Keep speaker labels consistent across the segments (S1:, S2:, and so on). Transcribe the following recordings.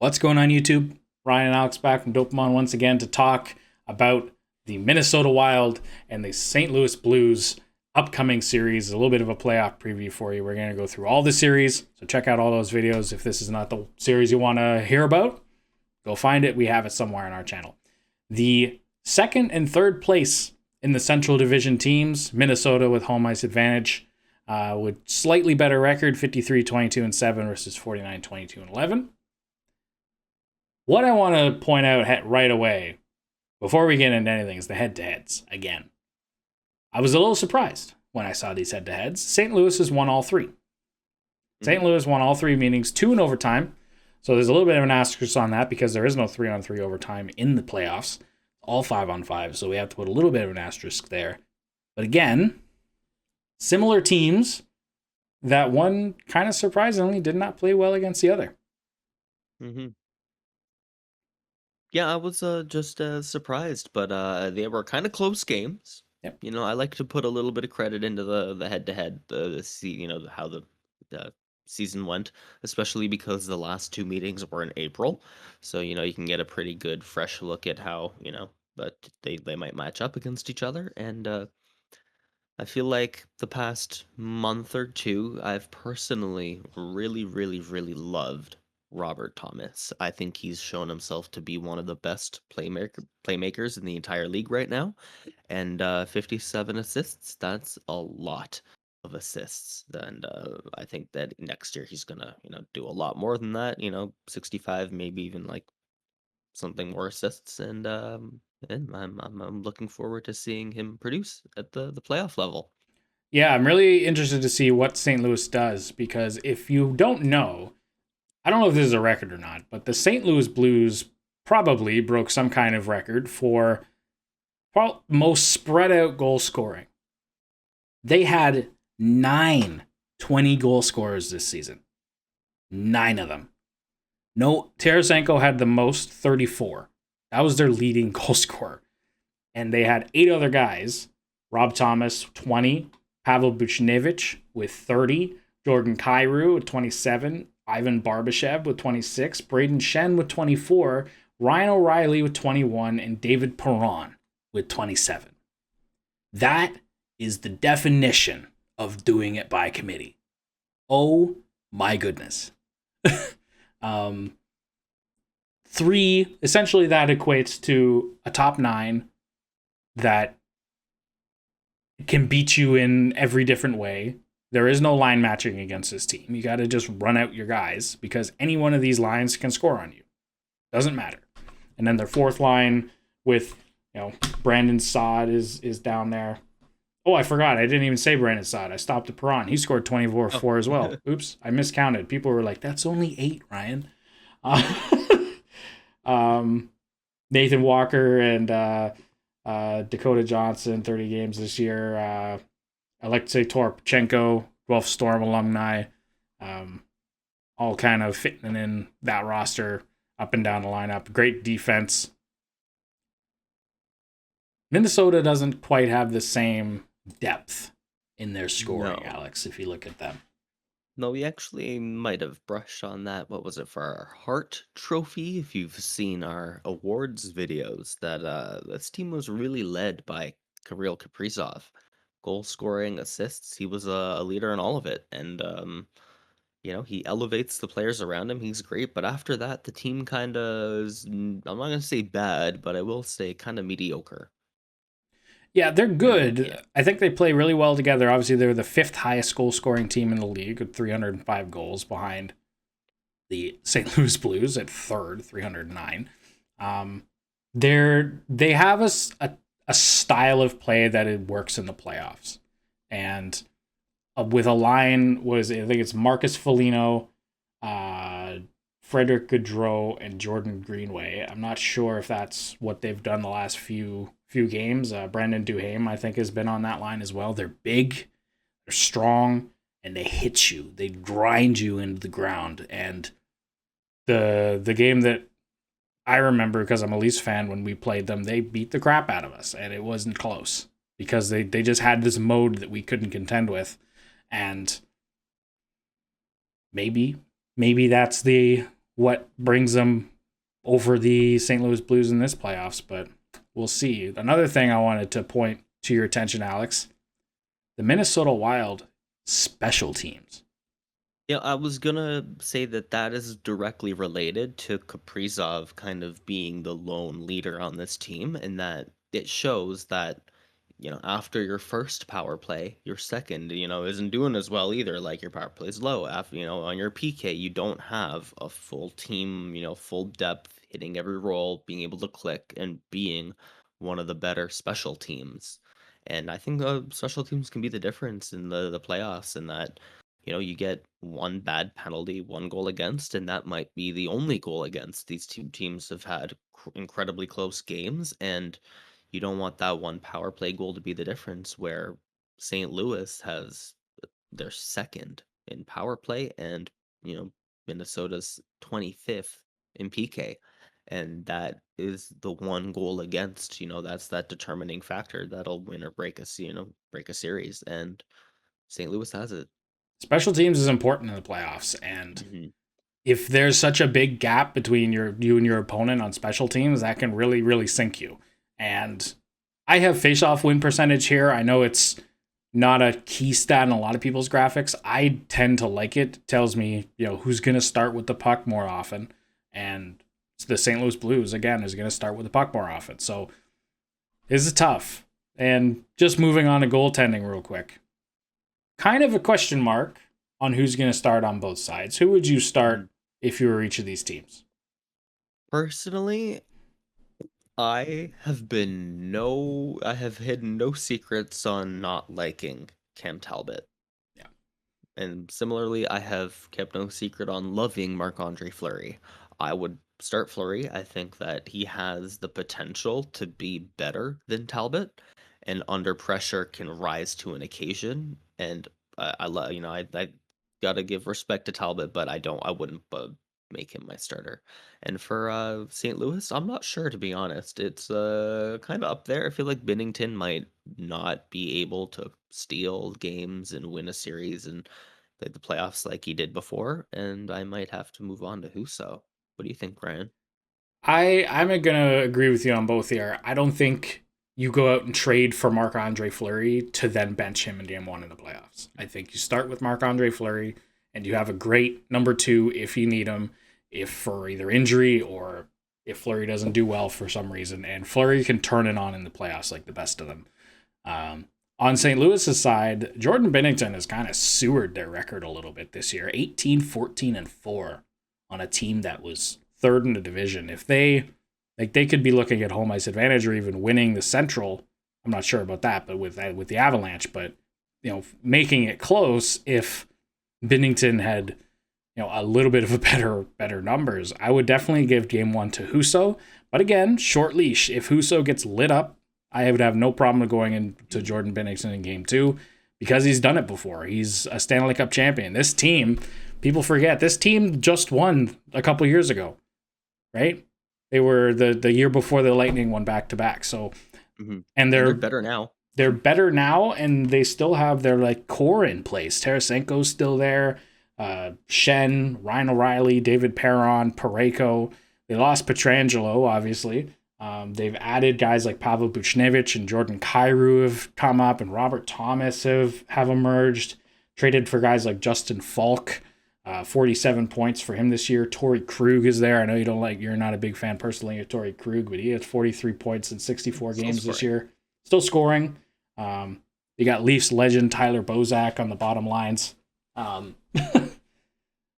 S1: What's going on, YouTube? Ryan and Alex back from Dopamon once again to talk about the Minnesota Wild and the St. Louis Blues upcoming series. A little bit of a playoff preview for you. We're going to go through all the series, so check out all those videos. If this is not the series you want to hear about, go find it. We have it somewhere on our channel. The second and third place in the Central Division teams, Minnesota with home ice advantage, with slightly better record, 53-22-7 versus 49-22-11. What I want to point out right away, before we get into anything, is the head-to-heads again. I was a little surprised when I saw these head-to-heads. St. Louis has won all three. St. Louis won all three meetings, 2 in overtime. So there's a little bit of an asterisk on that because there is no 3-on-3 overtime in the playoffs. All 5-on-5, so we have to put a little bit of an asterisk there. But again, similar teams that one kind of surprisingly did not play well against the other.
S2: Mm-hmm. Yeah, I was just surprised, but they were kind of close games.
S1: Yep.
S2: You know, I like to put a little bit of credit into the head-to-head, how the season went, especially because the last 2 meetings were in April. So, you can get a pretty good fresh look at how, but they might match up against each other. And I feel like the past month or two, I've personally really, really, really loved Robert Thomas. I think he's shown himself to be one of the best playmakers in the entire league right now. And 57 assists, that's a lot of assists. And I think that next year he's gonna, do a lot more than that, 65, maybe even like something more assists. And I'm looking forward to seeing him produce at the playoff level.
S1: Yeah, I'm really interested to see what St. Louis does because if you don't know, I don't know if this is a record or not, but the St. Louis Blues probably broke some kind of record for most spread out goal scoring. They had 9 20-goal scorers this season. 9 of them. No, Tarasenko had the most, 34. That was their leading goal scorer. And they had 8 other guys. Rob Thomas, 20. Pavel Buchnevich with 30. Jordan Kyrou with 27. Ivan Barbashev with 26. Braden Shen with 24. Ryan O'Reilly with 21. And David Perron with 27. That is the definition of doing it by committee. Oh my goodness. 3, essentially that equates to a top 9 that can beat you in every different way. There is no line matching against this team. You got to just run out your guys because any one of these lines can score on you. Doesn't matter. And then their fourth line with, Brandon Saad is down there. Oh, I forgot. I didn't even say Brandon Saad. I stopped at Perron. He scored 24 as well. Oops, I miscounted. People were like, that's only 8, Ryan. Nathan Walker and Dakota Johnson, 30 games this year. Alexei Torpchenko, Guelph Storm alumni, all kind of fitting in that roster up and down the lineup. Great defense. Minnesota doesn't quite have the same depth in their scoring,
S2: No.
S1: Alex, if you look at them.
S2: No, we actually might have brushed on that. What was it for our Hart Trophy? If you've seen our awards videos, that this team was really led by Kirill Kaprizov. Goal scoring, assists, he was a leader in all of it. And, he elevates the players around him. He's great. But after that, the team kind of is, I'm not going to say bad, but I will say kind of mediocre.
S1: Yeah, they're good.
S2: Yeah.
S1: I think they play really well together. Obviously, they're the 5th highest goal scoring team in the league with 305 goals behind the St. Louis Blues at 3rd, 309. They have a style of play that it works in the playoffs. And with a line, I think it's Marcus Foligno, Frederick Gaudreau, and Jordan Greenway. I'm not sure if that's what they've done the last few games. Brendan Duhaime, I think, has been on that line as well. They're big, they're strong, and they hit you. They grind you into the ground. And the game that I remember, because I'm a Leafs fan, when we played them, they beat the crap out of us, and it wasn't close because they just had this mode that we couldn't contend with. And maybe that's what brings them over the St. Louis Blues in this playoffs, but we'll see. Another thing I wanted to point to your attention, Alex, the Minnesota Wild special teams.
S2: Yeah, I was gonna say that that is directly related to Kaprizov kind of being the lone leader on this team, and that it shows that, after your first power play, your second, isn't doing as well either. Like your power play is low. After, on your PK, you don't have a full team, full depth, hitting every role, being able to click, and being one of the better special teams. And I think special teams can be the difference in the playoffs, and that you get one bad penalty, one goal against, and that might be the only goal against. These two teams have had incredibly close games, and you don't want that one power play goal to be the difference where St. Louis has their second in power play and, you know, Minnesota's 25th in PK. And that is the one goal against, that's that determining factor that'll win or break a series. And St. Louis has it.
S1: Special teams is important in the playoffs, and
S2: Mhm.
S1: if there's such a big gap between you and your opponent on special teams, that can really, really sink you. And I have face-off win percentage here. I know it's not a key stat in a lot of people's graphics. I tend to like it. It tells me, who's going to start with the puck more often. And the St. Louis Blues, again, is going to start with the puck more often. So this is tough. And just moving on to goaltending real quick. Kind of a question mark on who's going to start on both sides. Who would you start if you were each of these teams?
S2: Personally, I have hidden no secrets on not liking Cam Talbot.
S1: Yeah.
S2: And similarly, I have kept no secret on loving Marc-Andre Fleury. I would start Fleury. I think that he has the potential to be better than Talbot, and under pressure can rise to an occasion. And I love, I gotta give respect to Talbot, but I wouldn't make him my starter. And for St. Louis, I'm not sure to be honest. It's kind of up there. I feel like Bennington might not be able to steal games and win a series and the playoffs like he did before, and I might have to move on to Huso. What do you think, Ryan?
S1: I'm gonna agree with you on both here. I don't think you go out and trade for Marc Andre Fleury to then bench him in game one in the playoffs. I think you start with Marc Andre Fleury and you have a great number two if you need him, if for either injury or if Fleury doesn't do well for some reason. And Fleury can turn it on in the playoffs like the best of them. Um, on St. Louis's side, Jordan Bennington has kind of sewered their record a little bit this year 18, 14, and 4 on a team that was third in the division. If they could be looking at home ice advantage or even winning the Central. I'm not sure about that, but with the Avalanche, but making it close if Bennington had a little bit of a better numbers. I would definitely give game one to Huso, but again, short leash. If Huso gets lit up, I would have no problem going into Jordan Bennington in game two because he's done it before. He's a Stanley Cup champion. This team, people forget, this team just won a couple years ago, right? They were the year before the Lightning won back to back. So,
S2: Mm-hmm.
S1: and
S2: They're
S1: they're
S2: better now.
S1: they're better now, and they still have their core in place. Tarasenko's still there. Shen, Ryan O'Reilly, David Perron, Pareko. They lost Petrangelo, obviously. They've added guys like Pavel Buchnevich and Jordan Kyrou have come up, and Robert Thomas have emerged. Traded for guys like Justin Falk, 47 points for him this year. Torrey Krug is there. I know you're not a big fan personally of Torrey Krug, but he has 43 points in 64 games this year. Still scoring. You got Leafs legend Tyler Bozak on the bottom lines.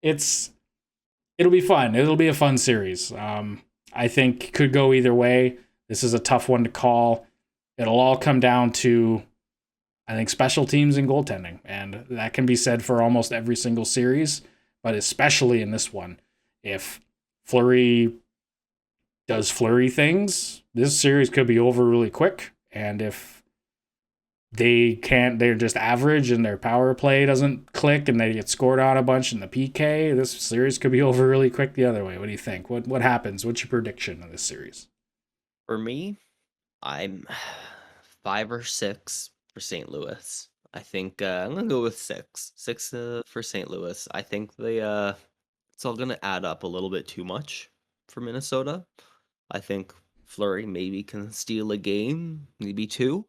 S1: It'll be fun. It'll be a fun series. I think could go either way. This is a tough one to call. It'll all come down to, I think, special teams and goaltending, and that can be said for almost every single series, but especially in this one. If Fleury does Fleury things, this series could be over really quick, and if they're just average and their power play doesn't click and they get scored on a bunch in the PK, this series could be over really quick the other way. What do you think? What happens? What's your prediction of this series?
S2: For me, I'm 5 or 6 for St. Louis. I think I'm gonna go with 6. 6 for St. Louis. I think it's all gonna add up a little bit too much for Minnesota. I think Fleury maybe can steal a game, maybe two,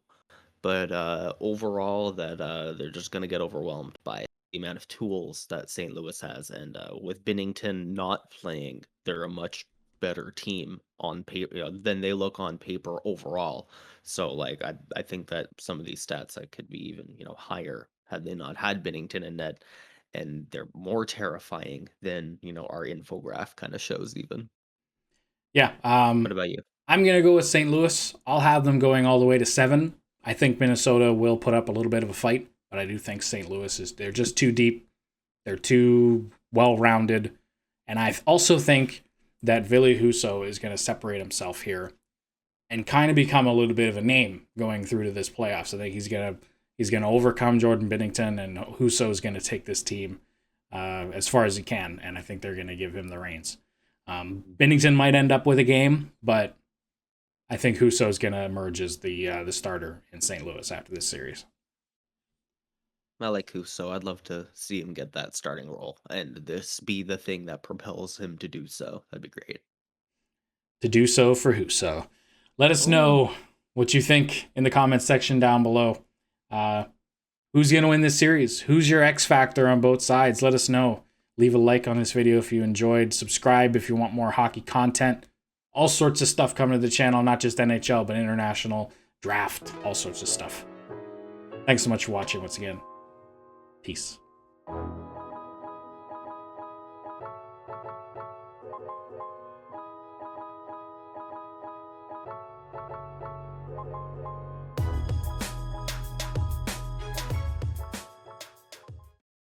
S2: but overall that they're just gonna get overwhelmed by the amount of tools that St. Louis has, and with Bennington not playing, they're a much better team on paper, than they look on paper overall. So like I think that some of these stats that could be even higher had they not had Bennington in net, and they're more terrifying than our infograph kind of shows even.
S1: Yeah.
S2: What about you?
S1: I'm going to go with St. Louis. I'll have them going all the way to 7. I think Minnesota will put up a little bit of a fight, but I do think St. Louis they're just too deep. They're too well-rounded. And I also think that Ville Husso is going to separate himself here and kind of become a little bit of a name going through to this playoffs. I think he's gonna overcome Jordan Bennington, and Husso is going to take this team as far as he can, and I think they're going to give him the reins. Bennington might end up with a game, but I think Husso is going to emerge as the starter in St. Louis after this series.
S2: I like Husso. I'd love to see him get that starting role, and this be the thing that propels him to do so. That'd be great.
S1: To do so for Husso. Let us
S2: Oh,
S1: know what you think in the comments section down below. Who's going to win this series? Who's your X factor on both sides? Let us know. Leave a like on this video if you enjoyed. Subscribe if you want more hockey content. All sorts of stuff coming to the channel, not just NHL, but international, draft, all sorts of stuff. Thanks so much for watching once again. Peace.